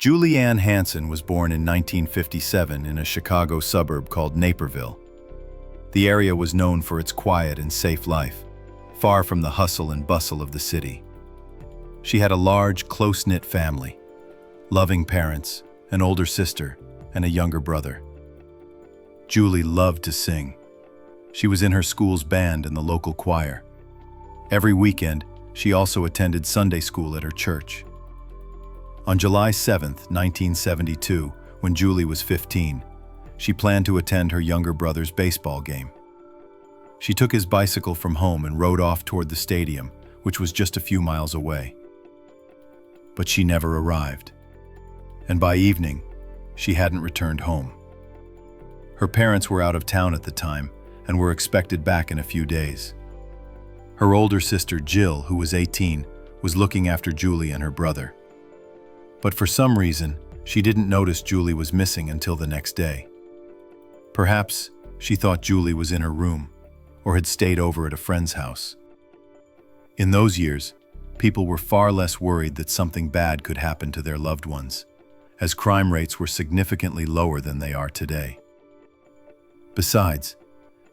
Julie Hanson was born in 1957 in a Chicago suburb called Naperville. The area was known for its quiet and safe life, far from the hustle and bustle of the city. She had a large, close-knit family, loving parents, an older sister, and a younger brother. Julie loved to sing. She was in her school's band and the local choir. Every weekend, she also attended Sunday school at her church. On July 7, 1972, when Julie was 15, she planned to attend her younger brother's baseball game. She took his bicycle from home and rode off toward the stadium, which was just a few miles away. But she never arrived, and by evening, she hadn't returned home. Her parents were out of town at the time and were expected back in a few days. Her older sister, Jill, who was 18, was looking after Julie and her brother. But for some reason, she didn't notice Julie was missing until the next day. Perhaps she thought Julie was in her room or had stayed over at a friend's house. In those years, people were far less worried that something bad could happen to their loved ones, as crime rates were significantly lower than they are today. Besides,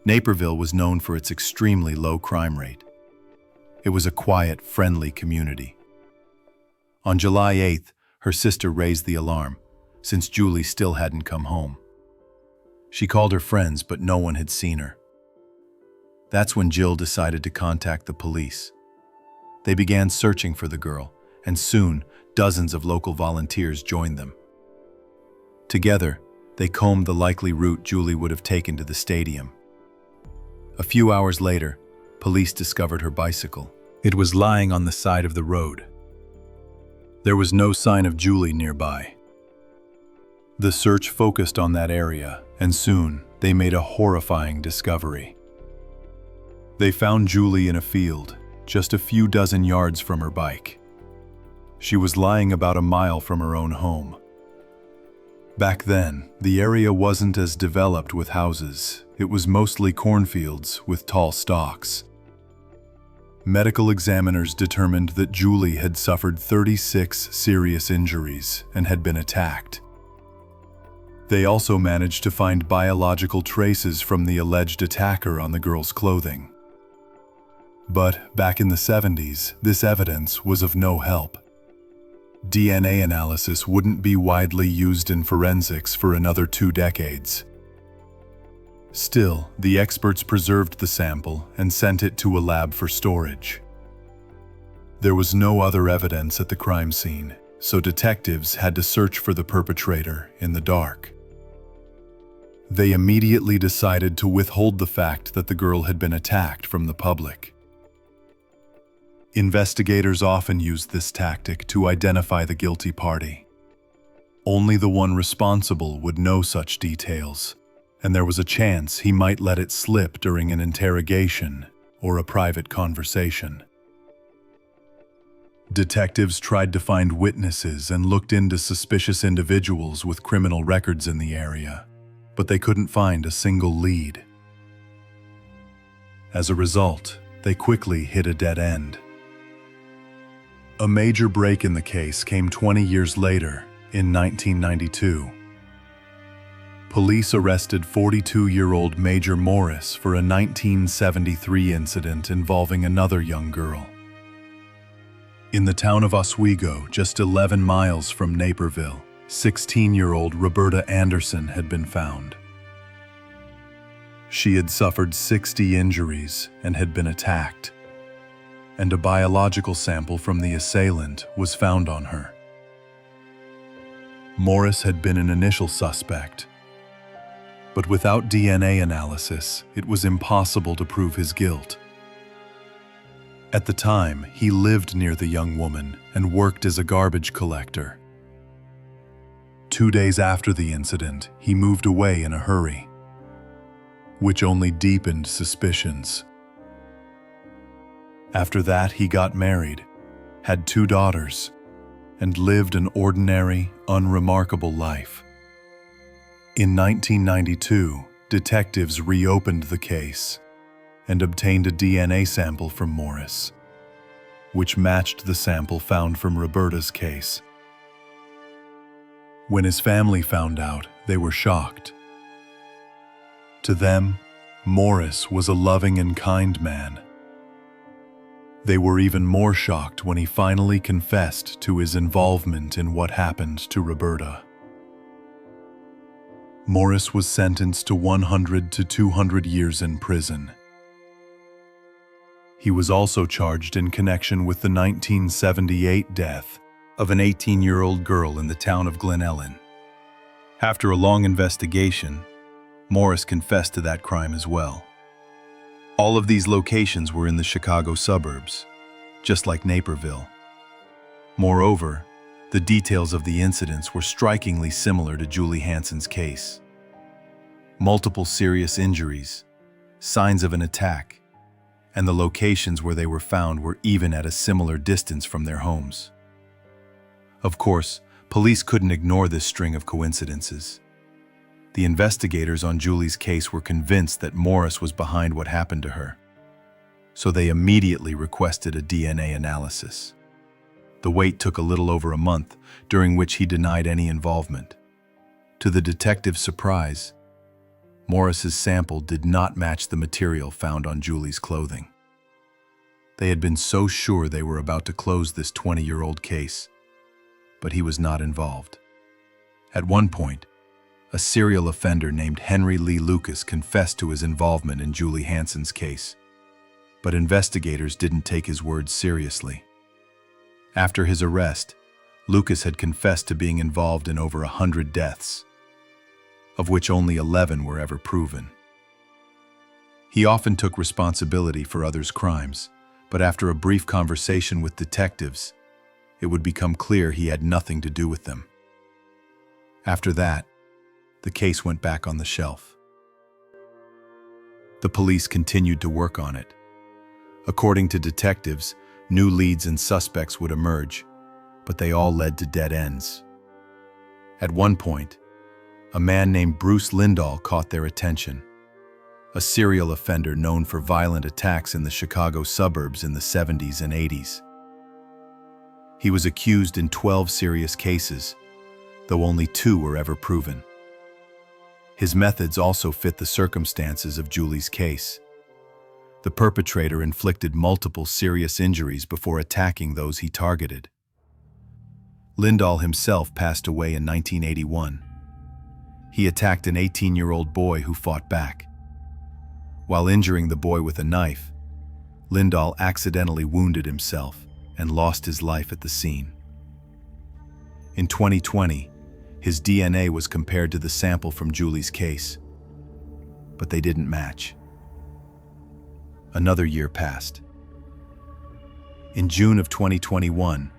Naperville was known for its extremely low crime rate. It was a quiet, friendly community. On July 8th, her sister raised the alarm, since Julie still hadn't come home. She called her friends, but no one had seen her. That's when Jill decided to contact the police. They began searching for the girl, and soon, dozens of local volunteers joined them. Together, they combed the likely route Julie would have taken to the stadium. A few hours later, police discovered her bicycle. It was lying on the side of the road. There was no sign of Julie nearby. The search focused on that area, and soon they made a horrifying discovery. They found Julie in a field, just a few dozen yards from her bike. She was lying about a mile from her own home. Back then, the area wasn't as developed with houses. It was mostly cornfields with tall stalks. Medical examiners determined that Julie had suffered 36 serious injuries and had been attacked. They also managed to find biological traces from the alleged attacker on the girl's clothing. But back in the 70s, this evidence was of no help. DNA analysis wouldn't be widely used in forensics for another 2 decades. Still, the experts preserved the sample and sent it to a lab for storage. There was no other evidence at the crime scene, so detectives had to search for the perpetrator in the dark. They immediately decided to withhold the fact that the girl had been attacked from the public. Investigators often used this tactic to identify the guilty party. Only the one responsible would know such details, and there was a chance he might let it slip during an interrogation or a private conversation. Detectives tried to find witnesses and looked into suspicious individuals with criminal records in the area, but they couldn't find a single lead. As a result, they quickly hit a dead end. A major break in the case came 20 years later, in 1992. Police arrested 42-year-old Major Morris for a 1973 incident involving another young girl. In the town of Oswego, just 11 miles from Naperville, 16-year-old Roberta Anderson had been found. She had suffered 60 injuries and had been attacked, and a biological sample from the assailant was found on her. Morris had been an initial suspect, but without DNA analysis, it was impossible to prove his guilt. At the time, he lived near the young woman and worked as a garbage collector. 2 days after the incident, he moved away in a hurry, which only deepened suspicions. After that, he got married, had 2 daughters, and lived an ordinary, unremarkable life. In 1992, detectives reopened the case and obtained a DNA sample from Morris, which matched the sample found from Roberta's case. When his family found out, they were shocked. To them, Morris was a loving and kind man. They were even more shocked when he finally confessed to his involvement in what happened to Roberta. Morris was sentenced to 100 to 200 years in prison. He was also charged in connection with the 1978 death of an 18-year-old girl in the town of Glen Ellen. After a long investigation, Morris confessed to that crime as well. All of these locations were in the Chicago suburbs, just like Naperville. Moreover, the details of the incidents were strikingly similar to Julie Hanson's case. Multiple serious injuries, signs of an attack, and the locations where they were found were even at a similar distance from their homes. Of course, police couldn't ignore this string of coincidences. The investigators on Julie's case were convinced that Morris was behind what happened to her, so they immediately requested a DNA analysis. The wait took a little over a month, during which he denied any involvement. To the detective's surprise, Morris's sample did not match the material found on Julie's clothing. They had been so sure they were about to close this 20-year-old case, but he was not involved. At one point, a serial offender named Henry Lee Lucas confessed to his involvement in Julie Hanson's case, but investigators didn't take his words seriously. After his arrest, Lucas had confessed to being involved in over 100 deaths, of which only 11 were ever proven. He often took responsibility for others' crimes, but after a brief conversation with detectives, it would become clear he had nothing to do with them. After that, the case went back on the shelf. The police continued to work on it. According to detectives, new leads and suspects would emerge, but they all led to dead ends. At one point, a man named Bruce Lindahl caught their attention, a serial offender known for violent attacks in the Chicago suburbs in the 70s and 80s. He was accused in 12 serious cases, though only 2 were ever proven. His methods also fit the circumstances of Julie's case. The perpetrator inflicted multiple serious injuries before attacking those he targeted. Lindahl himself passed away in 1981. He attacked an 18-year-old boy who fought back. While injuring the boy with a knife, Lindahl accidentally wounded himself and lost his life at the scene. In 2020, his DNA was compared to the sample from Julie's case, but they didn't match. Another year passed. In June of 2021,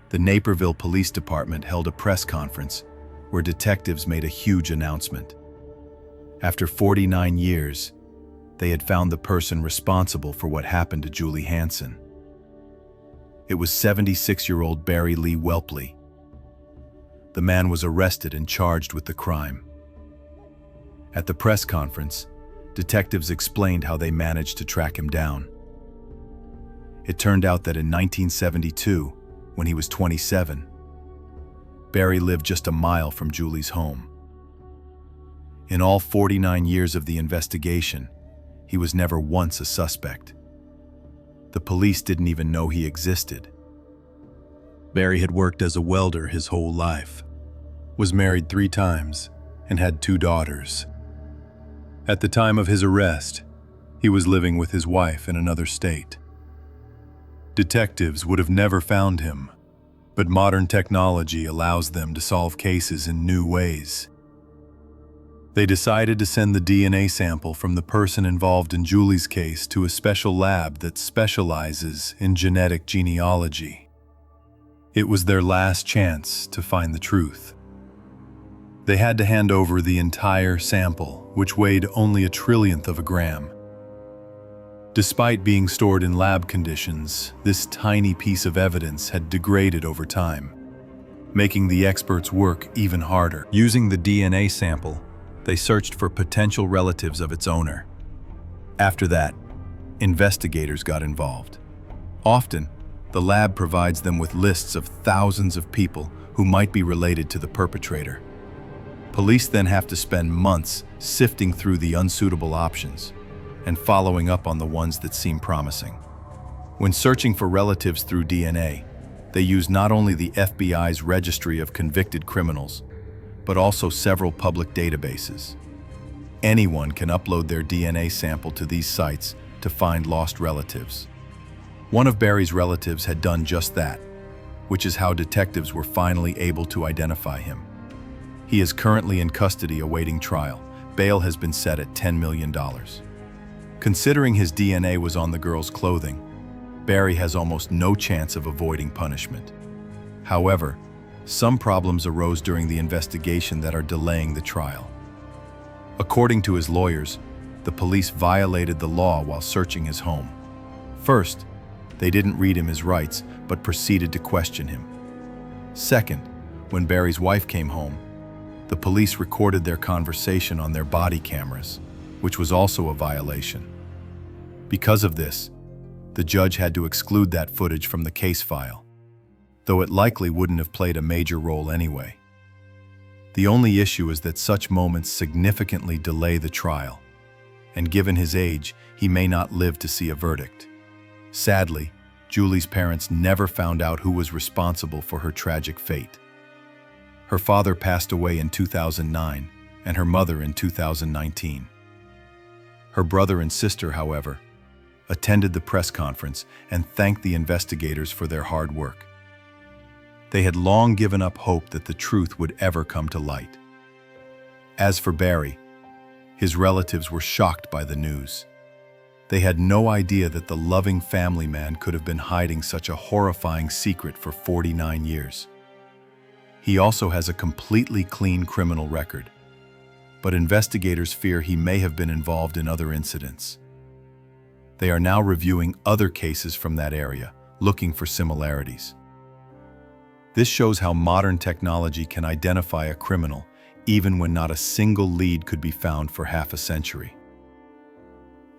the Naperville Police Department held a press conference where detectives made a huge announcement. After 49 years, they had found the person responsible for what happened to Julie Hanson. It was 76-year-old Barry Lee Welpley. The man was arrested and charged with the crime. At the press conference, detectives explained how they managed to track him down. It turned out that in 1972, when he was 27, Barry lived just a mile from Julie's home. In all 49 years of the investigation, he was never once a suspect. The police didn't even know he existed. Barry had worked as a welder his whole life, was married 3 times, and had 2 daughters. At the time of his arrest, he was living with his wife in another state. Detectives would have never found him, but modern technology allows them to solve cases in new ways. They decided to send the DNA sample from the person involved in Julie's case to a special lab that specializes in genetic genealogy. It was their last chance to find the truth. They had to hand over the entire sample, which weighed only a trillionth of a gram. Despite being stored in lab conditions, this tiny piece of evidence had degraded over time, making the experts' work even harder. Using the DNA sample, they searched for potential relatives of its owner. After that, investigators got involved. Often, the lab provides them with lists of thousands of people who might be related to the perpetrator. Police then have to spend months sifting through the unsuitable options and following up on the ones that seem promising. When searching for relatives through DNA, they use not only the FBI's registry of convicted criminals, but also several public databases. Anyone can upload their DNA sample to these sites to find lost relatives. One of Barry's relatives had done just that, which is how detectives were finally able to identify him. He is currently in custody awaiting trial. Bail has been set at $10 million. Considering his DNA was on the girl's clothing, Barry has almost no chance of avoiding punishment. However, some problems arose during the investigation that are delaying the trial. According to his lawyers, the police violated the law while searching his home. First, they didn't read him his rights, but proceeded to question him. Second, when Barry's wife came home, the police recorded their conversation on their body cameras, which was also a violation. Because of this, the judge had to exclude that footage from the case file, though it likely wouldn't have played a major role anyway. The only issue is that such moments significantly delay the trial, and given his age, he may not live to see a verdict. Sadly, Julie's parents never found out who was responsible for her tragic fate. Her father passed away in 2009, and her mother in 2019. Her brother and sister, however, attended the press conference and thanked the investigators for their hard work. They had long given up hope that the truth would ever come to light. As for Barry, his relatives were shocked by the news. They had no idea that the loving family man could have been hiding such a horrifying secret for 49 years. He also has a completely clean criminal record, but investigators fear he may have been involved in other incidents. They are now reviewing other cases from that area, looking for similarities. This shows how modern technology can identify a criminal even when not a single lead could be found for half a century.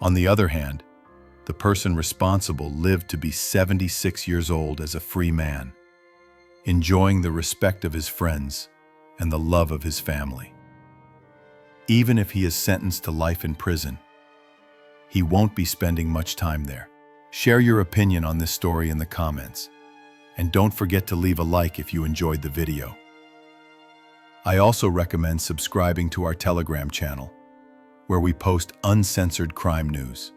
On the other hand, the person responsible lived to be 76 years old as a free man, enjoying the respect of his friends and the love of his family. Even if he is sentenced to life in prison, he won't be spending much time there. Share your opinion on this story in the comments, and don't forget to leave a like if you enjoyed the video. I also recommend subscribing to our Telegram channel, where we post uncensored crime news.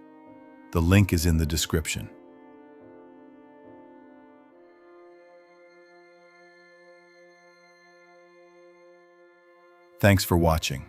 The link is in the description. Thanks for watching.